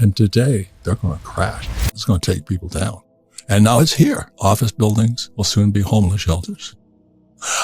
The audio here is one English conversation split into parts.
And today, they're going to crash. It's going to take people down. And now it's here. Office buildings will soon be homeless shelters.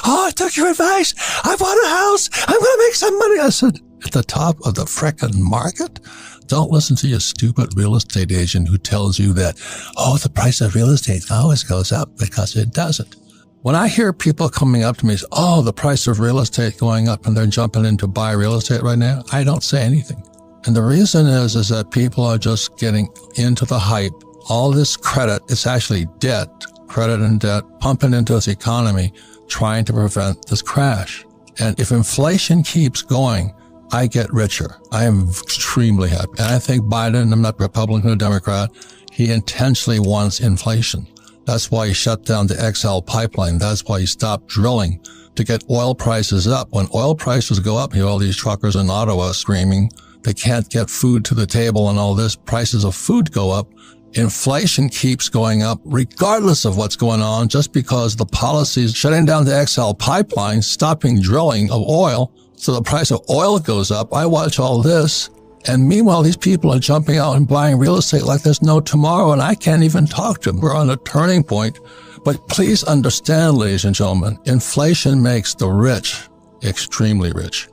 Oh, I took your advice. I bought a house. I'm going to make some money. I said, at the top of the frickin' market? Don't listen to your stupid real estate agent who tells you that, oh, the price of real estate always goes up, because it doesn't. When I hear people coming up to me and say, oh, the price of real estate going up and they're jumping in to buy real estate right now, I don't say anything. And the reason is that people are just getting into the hype. All this credit, it's actually debt, credit and debt, pumping into this economy, trying to prevent this crash. And if inflation keeps going, I get richer. I am extremely happy. And I think Biden, I'm not Republican or Democrat, he intentionally wants inflation. That's why he shut down the XL pipeline. That's why he stopped drilling to get oil prices up. When oil prices go up, all these truckers in Ottawa screaming they can't get food to the table and all this, prices of food go up. Inflation keeps going up regardless of what's going on, just because the policies shutting down the XL pipeline, stopping drilling of oil, so the price of oil goes up. I watch all this, and meanwhile, these people are jumping out and buying real estate like there's no tomorrow, and I can't even talk to them. We're on a turning point. But please understand, ladies and gentlemen, inflation makes the rich extremely rich.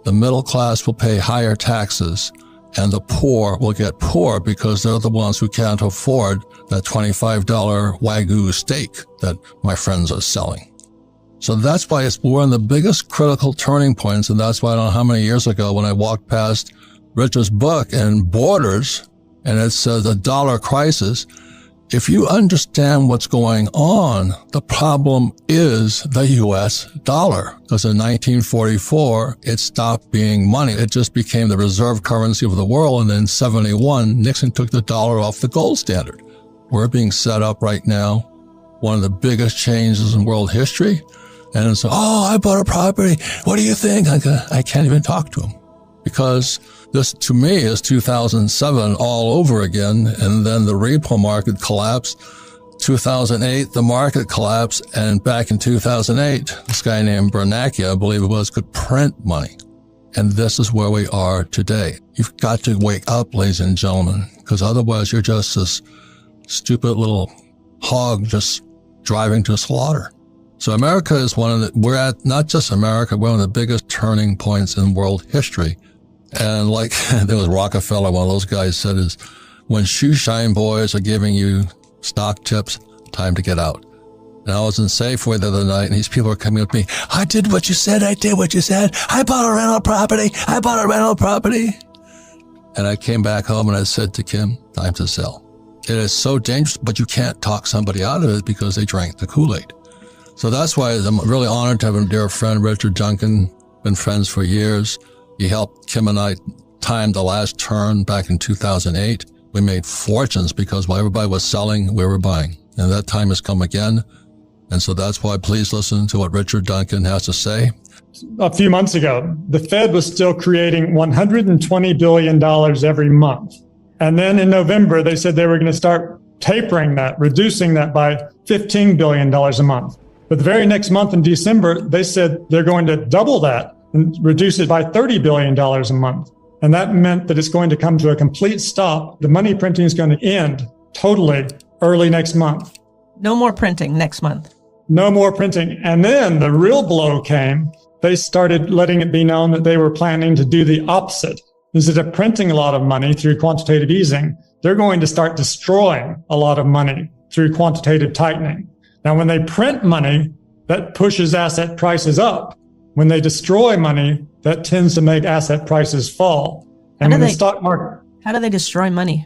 The middle class will pay higher taxes, and the poor will get poor because they're the ones who can't afford that $25 Wagyu steak that my friends are selling. So that's why we're in the biggest critical turning points, and that's why I don't know how many years ago when I walked past Richard's book and Borders, and it says a dollar crisis. If you understand what's going on, the problem is the U.S. dollar. Because in 1944, it stopped being money. It just became the reserve currency of the world. And then in 71, Nixon took the dollar off the gold standard. We're being set up right now, one of the biggest changes in world history. And it's, oh, I bought a property. What do you think? I can't even talk to him. Because this, to me, is 2007 all over again. And then the repo market collapsed. 2008, the market collapsed. And back in 2008, this guy named Bernanke, I believe it was, could print money. And this is where we are today. You've got to wake up, ladies and gentlemen, because otherwise you're just this stupid little hog just driving to slaughter. So America is we're at, not just America, we're one of the biggest turning points in world history. And like there was Rockefeller, one of those guys said is, when shoe shine boys are giving you stock tips, time to get out. And I was in Safeway the other night, and these people are coming up to me, I did what you said, I bought a rental property. And I came back home and I said to Kim, time to sell. It is so dangerous, but you can't talk somebody out of it because they drank the Kool-Aid. So that's why I'm really honored to have a dear friend, Richard Duncan, been friends for years. He helped Kim and I time the last turn back in 2008. We made fortunes because while everybody was selling, we were buying. And that time has come again. And so that's why please listen to what Richard Duncan has to say. A few months ago, the Fed was still creating $120 billion every month. And then in November, they said they were going to start tapering that, reducing that by $15 billion a month. But the very next month in December, they said they're going to double that and reduce it by $30 billion a month. And that meant that it's going to come to a complete stop. The money printing is going to end totally early next month. No more printing next month. No more printing. And then the real blow came. They started letting it be known that they were planning to do the opposite. Instead of printing a lot of money through quantitative easing, they're going to start destroying a lot of money through quantitative tightening. Now, when they print money, that pushes asset prices up. When they destroy money, that tends to make asset prices fall. And when the stock market... How do they destroy money?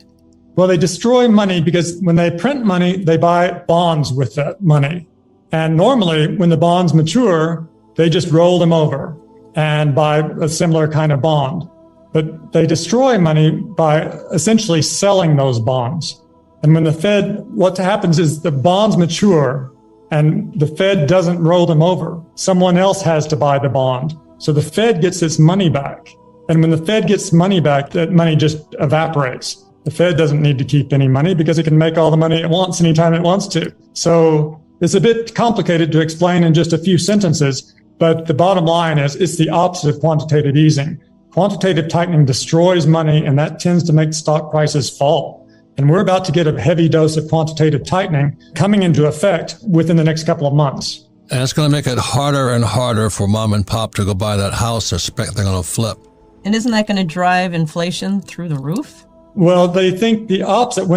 Well, they destroy money because when they print money, they buy bonds with that money. And normally, when the bonds mature, they just roll them over and buy a similar kind of bond. But they destroy money by essentially selling those bonds. And when the Fed, what happens is the bonds mature and the Fed doesn't roll them over. Someone else has to buy the bond. So the Fed gets its money back. And when the Fed gets money back, that money just evaporates. The Fed doesn't need to keep any money because it can make all the money it wants anytime it wants to. So it's a bit complicated to explain in just a few sentences, but the bottom line is it's the opposite of quantitative easing. quantitative tightening destroys money, and that tends to make stock prices fall. And we're about to get a heavy dose of quantitative tightening coming into effect within the next couple of months. And it's going to make it harder and harder for mom and pop to go buy that house they're going to flip. And isn't that going to drive inflation through the roof? Well, they think the opposite.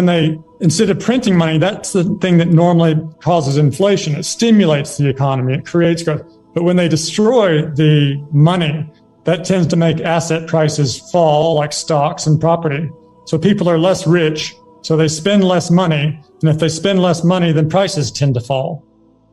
Instead of printing money, that's the thing that normally causes inflation. It stimulates the economy. It creates growth. But when they destroy the money, that tends to make asset prices fall, like stocks and property. So people are less rich, so they spend less money. And if they spend less money, then prices tend to fall.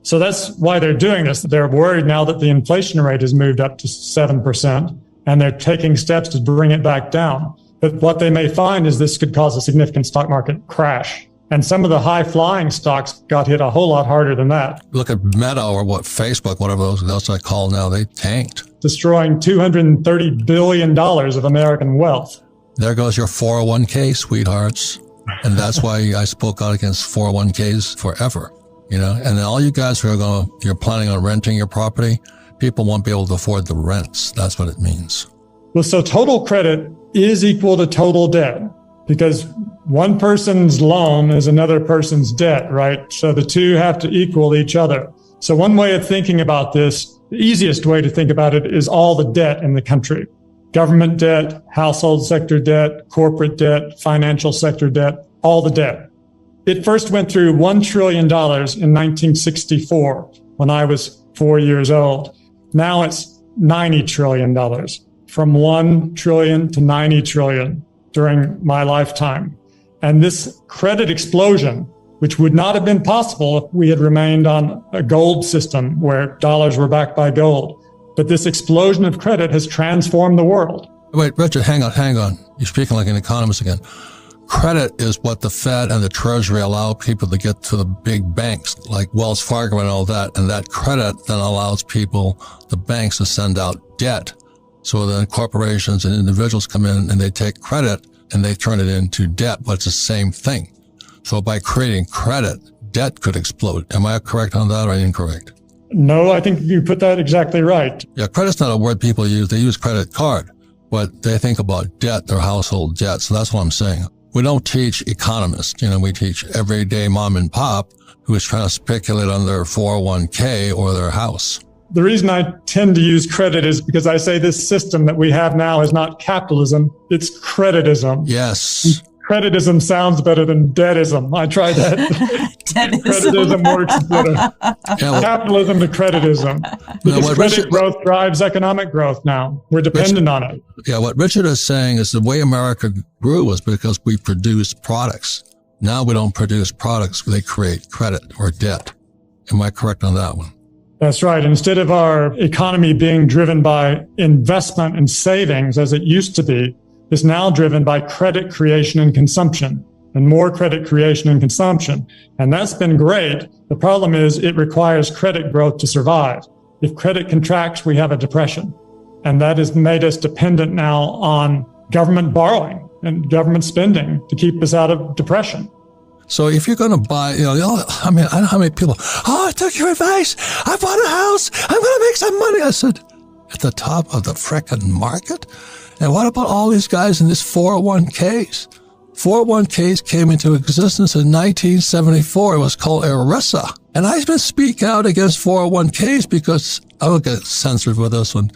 So that's why they're doing this. They're worried now that the inflation rate has moved up to 7%, and they're taking steps to bring it back down. But what they may find is this could cause a significant stock market crash. And some of the high-flying stocks got hit a whole lot harder than that. Look at Meta or Facebook, whatever those I call now, they tanked. Destroying $230 billion of American wealth. There goes your 401k, sweethearts. And that's why I spoke out against 401ks forever. And then all you guys who you're planning on renting your property, people won't be able to afford the rents. That's what it means. Well, so total credit is equal to total debt, because one person's loan is another person's debt, right? So the two have to equal each other. So one way of thinking about this, the easiest way to think about it, is all the debt in the country. Government debt, household sector debt, corporate debt, financial sector debt, all the debt. It first went through $1 trillion in 1964 when I was 4 years old. Now it's $90 trillion, from 1 trillion to 90 trillion during my lifetime. And this credit explosion, which would not have been possible if we had remained on a gold system where dollars were backed by gold. But this explosion of credit has transformed the world. Wait, Richard, hang on. You're speaking like an economist again. Credit is what the Fed and the Treasury allow people to get to the big banks like Wells Fargo and all that. And that credit then allows the banks to send out debt. So then corporations and individuals come in and they take credit and they turn it into debt, but it's the same thing. So by creating credit, debt could explode. Am I correct on that or incorrect? No, I think you put that exactly right. Yeah, credit's not a word people use. They use credit card, but they think about debt, their household debt. So that's what I'm saying. We don't teach economists. We teach everyday mom and pop who is trying to speculate on their 401k or their house. The reason I tend to use credit is because I say this system that we have now is not capitalism, it's creditism. Yes. Creditism sounds better than debtism. I tried that. Creditism works better. Capitalism to creditism. Because credit growth drives economic growth now. We're dependent on it. Yeah, what Richard is saying is the way America grew was because we produced products. Now we don't produce products. They create credit or debt. Am I correct on that one? That's right. Instead of our economy being driven by investment and savings as it used to be, it's now driven by credit creation and consumption, and more credit creation and consumption. And that's been great. The problem is it requires credit growth to survive. If credit contracts, we have a depression. And that has made us dependent now on government borrowing and government spending to keep us out of depression. So if you're going to buy, I don't know how many people, I took your advice. I bought a house. I'm going to make some money. I said, at the top of the frickin' market? And what about all these guys in this 401ks? 401ks came into existence in 1974. It was called ERISA. And I've been speaking out against 401ks because I will get censored with this one.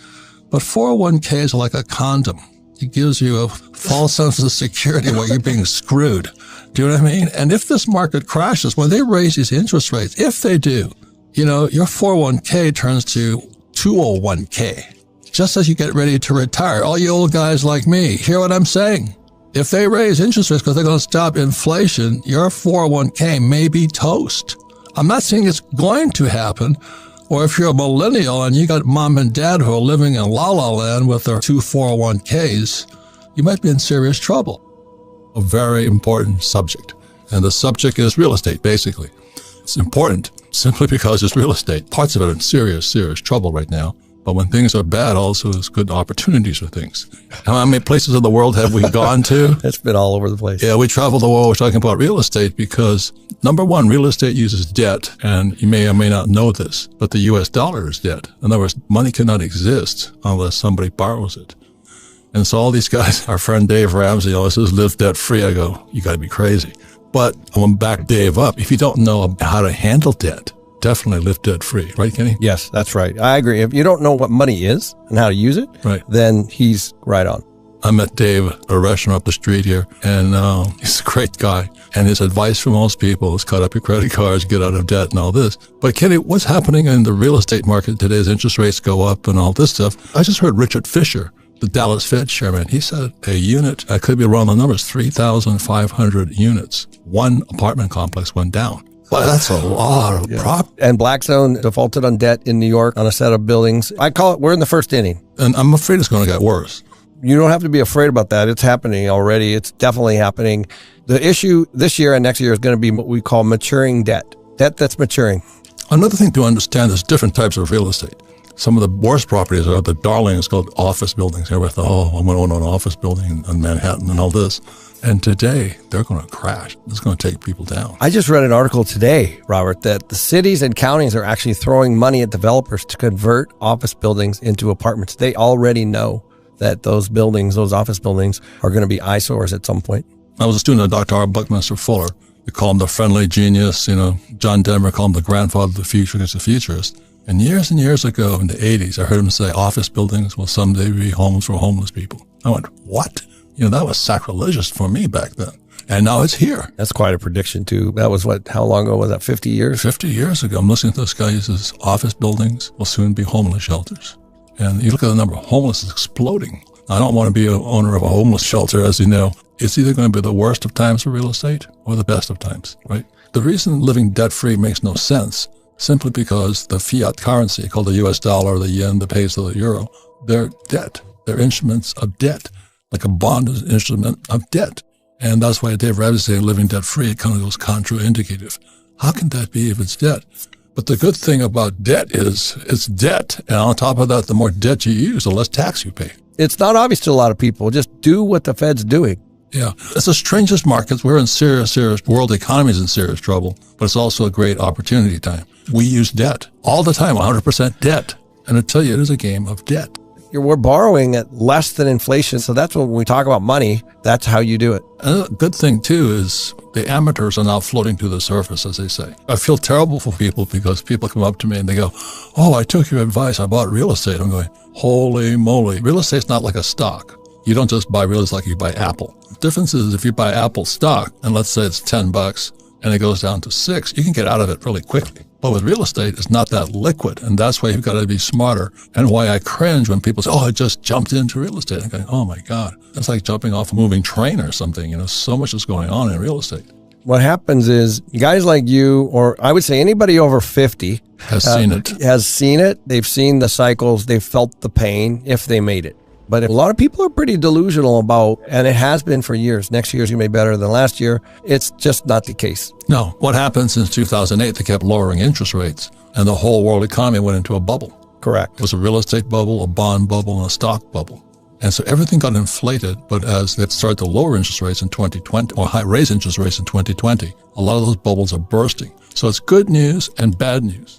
But 401ks are like a condom. It gives you a false sense of security where you're being screwed. Do you know what I mean? And if this market crashes, when they raise these interest rates, if they do, your 401k turns to 201k. Just as you get ready to retire, all you old guys like me, hear what I'm saying? If they raise interest rates because they're going to stop inflation, your 401k may be toast. I'm not saying it's going to happen. Or if you're a millennial and you got mom and dad who are living in La La Land with their 2 401ks, you might be in serious trouble. A very important subject. And the subject is real estate, basically. It's important simply because it's real estate. Parts of it are in serious, serious trouble right now. But when things are bad, also there's good opportunities for things. How many places in the world have we gone to? It's been all over the place. Yeah, we travel the world. We're talking about real estate because, number one, real estate uses debt. And you may or may not know this, but the U.S. dollar is debt. In other words, money cannot exist unless somebody borrows it. And so all these guys, our friend Dave Ramsey always says, live debt free. I go, you got to be crazy. But I want to back Dave up. If you don't know how to handle debt, definitely live debt free. Right, Kenny? Yes, that's right. I agree. If you don't know what money is and how to use it, right, then he's right on. I met Dave at a restaurant up the street here, and he's a great guy. And his advice for most people is cut up your credit cards, get out of debt and all this. But Kenny, what's happening in the real estate market today as interest rates go up and all this stuff? I just heard Richard Fisher, the Dallas Fed chairman, he said a unit, I could be wrong on the numbers, 3,500 units. One apartment complex went down. Well, that's a lot of property. And Blackstone defaulted on debt in New York on a set of buildings. I call it, we're in the first inning. And I'm afraid it's going to get worse. You don't have to be afraid about that. It's happening already. It's definitely happening. The issue this year and next year is going to be what we call maturing debt. Debt that's maturing. Another thing to understand is different types of real estate. Some of the worst properties are the darlings called office buildings. Everybody thought, I'm going to own an office building in Manhattan and all this. And today, they're going to crash. It's going to take people down. I just read an article today, Robert, that the cities and counties are actually throwing money at developers to convert office buildings into apartments. They already know that those buildings, those office buildings, are going to be eyesores at some point. I was a student of Dr. R. Buckminster Fuller. We call him the friendly genius. John Denver called him the grandfather of the future. He's a futurist. And years ago in the 80s, I heard him say office buildings will someday be homes for homeless people. I went, what? That was sacrilegious for me back then. And now it's here. That's quite a prediction, too. That was how long ago was that, 50 years? 50 years ago. I'm listening to this guy. He says office buildings will soon be homeless shelters. And you look at the number of homeless is exploding. I don't want to be an owner of a homeless shelter, as you know. It's either going to be the worst of times for real estate or the best of times, right? The reason living debt-free makes no sense simply because the fiat currency called the US dollar, the yen, the peso, the euro, they're debt. They're instruments of debt. Like a bond is an instrument of debt. And that's why Dave Ramsey saying living debt-free, it kind of goes contraindicative. How can that be if it's debt? But the good thing about debt is it's debt. And on top of that, the more debt you use, the less tax you pay. It's not obvious to a lot of people. Just do what the Fed's doing. Yeah. It's the strangest markets. We're in serious, world economy is in serious trouble, but it's also a great opportunity time. We use debt all the time, 100% debt. And I tell you, it is a game of debt. We're borrowing at less than inflation. So that's when we talk about money, that's how you do it. And a good thing, too, is the amateurs are now floating to the surface, as they say. I feel terrible for people because people come up to me and they go, oh, I took your advice. I bought real estate. I'm going, holy moly. Real estate's not like a stock. You don't just buy real estate like you buy Apple. The difference is if you buy Apple stock, and let's say it's $10 and it goes down to $6, you can get out of it really quickly. But with real estate, it's not that liquid, and that's why you've got to be smarter. And why I cringe when people say, oh, I just jumped into real estate. I'm going, oh my God, that's like jumping off a moving train or something. So much is going on in real estate. What happens is guys like you, or I would say anybody over 50 has seen it. They've seen the cycles. They've felt the pain if they made it. But a lot of people are pretty delusional about, and it has been for years, next year's going to be better than last year. It's just not the case. No. What happened since 2008, they kept lowering interest rates, and the whole world economy went into a bubble. Correct. It was a real estate bubble, a bond bubble, and a stock bubble. And so everything got inflated, but as they started to lower interest rates in 2020, or raise interest rates in 2020, a lot of those bubbles are bursting. So it's good news and bad news.